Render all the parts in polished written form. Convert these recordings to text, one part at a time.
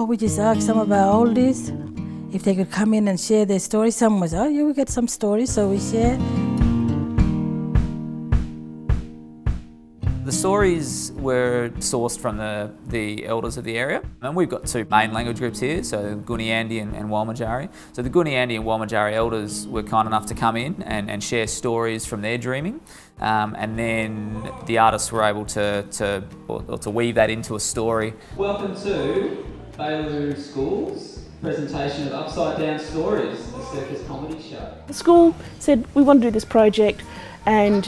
we just asked some of our oldies if they could come in and share their stories. Some was, oh yeah, we got some stories, so we share. The stories were sourced from the elders of the area, and we've got two main language groups here, so Gooniyandi and Walmajari. So the Gooniyandi and Walmajari elders were kind enough to come in and share stories from their dreaming, and then the artists were able to weave that into a story. Welcome to Bayulu School's presentation of Upside Down Stories, a circus comedy show. The school said, we want to do this project, and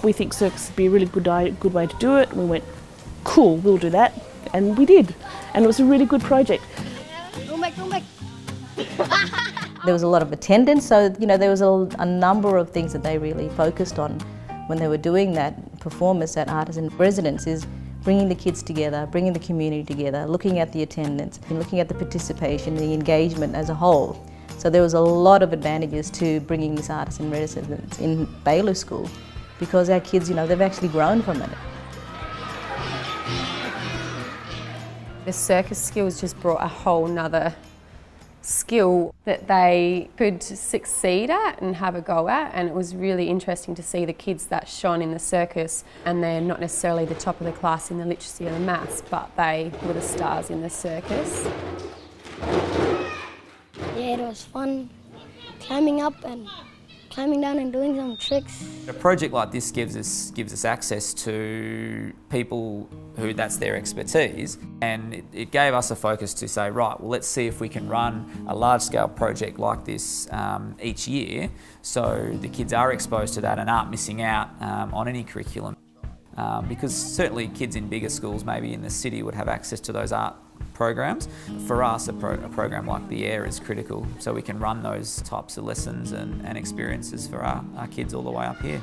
we think circus would be a really good way to do it. And we went, cool, we'll do that. And we did. And it was a really good project. Go back. There was a lot of attendance, so there was a number of things that they really focused on when they were doing that performance at Artists in Residence, is bringing the kids together, bringing the community together, looking at the attendance, and looking at the participation, the engagement as a whole. So there was a lot of advantages to bringing this Artists in Residence in Bayulu School, because our kids, they've actually grown from it. The circus skills just brought a whole nother skill that they could succeed at and have a go at, and it was really interesting to see the kids that shone in the circus, and they're not necessarily the top of the class in the literacy or the maths, but they were the stars in the circus. Yeah, it was fun climbing up and climbing down and doing some tricks. A project like this gives us access to people who that's their expertise, and it gave us a focus to say, right, well, let's see if we can run a large-scale project like this each year, so the kids are exposed to that and aren't missing out on any curriculum. Because certainly kids in bigger schools, maybe in the city, would have access to those art programs. For us, a program like the AIR is critical, so we can run those types of lessons and experiences for our kids all the way up here.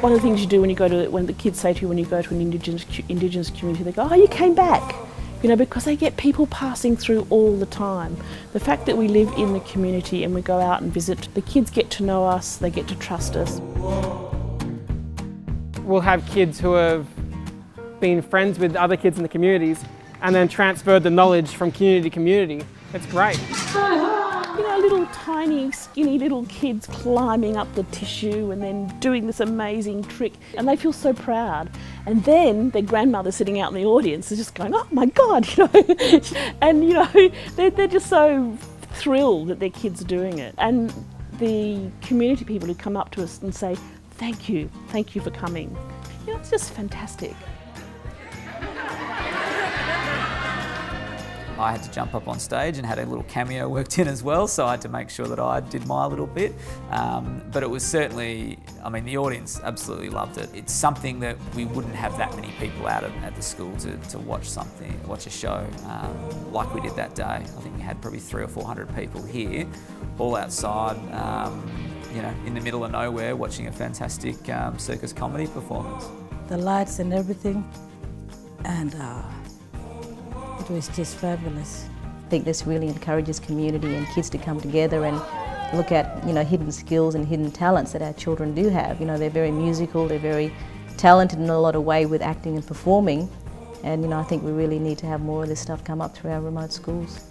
One of the things you do when the kids say to you when you go to an Indigenous community, they go, oh, you came back, because they get people passing through all the time. The fact that we live in the community and we go out and visit, the kids get to know us, they get to trust us. We'll have kids who have been friends with other kids in the communities and then transferred the knowledge from community to community. It's great. Little tiny, skinny little kids climbing up the tissue and then doing this amazing trick, and they feel so proud. And then their grandmother sitting out in the audience is just going, oh my God, and they're just so thrilled that their kids are doing it. And the community people who come up to us and say, thank you for coming. It's just fantastic. I had to jump up on stage and had a little cameo worked in as well, so I had to make sure that I did my little bit. But it was certainly, the audience absolutely loved it. It's something that we wouldn't have that many people out at the school to watch a show like we did that day. I think we had probably 300 or 400 people here, all outside, in the middle of nowhere, watching a fantastic circus comedy performance. The lights and everything, and it was just fabulous. I think this really encourages community and kids to come together and look at hidden skills and hidden talents that our children do have. They're very musical, they're very talented in a lot of ways with acting and performing, and I think we really need to have more of this stuff come up through our remote schools.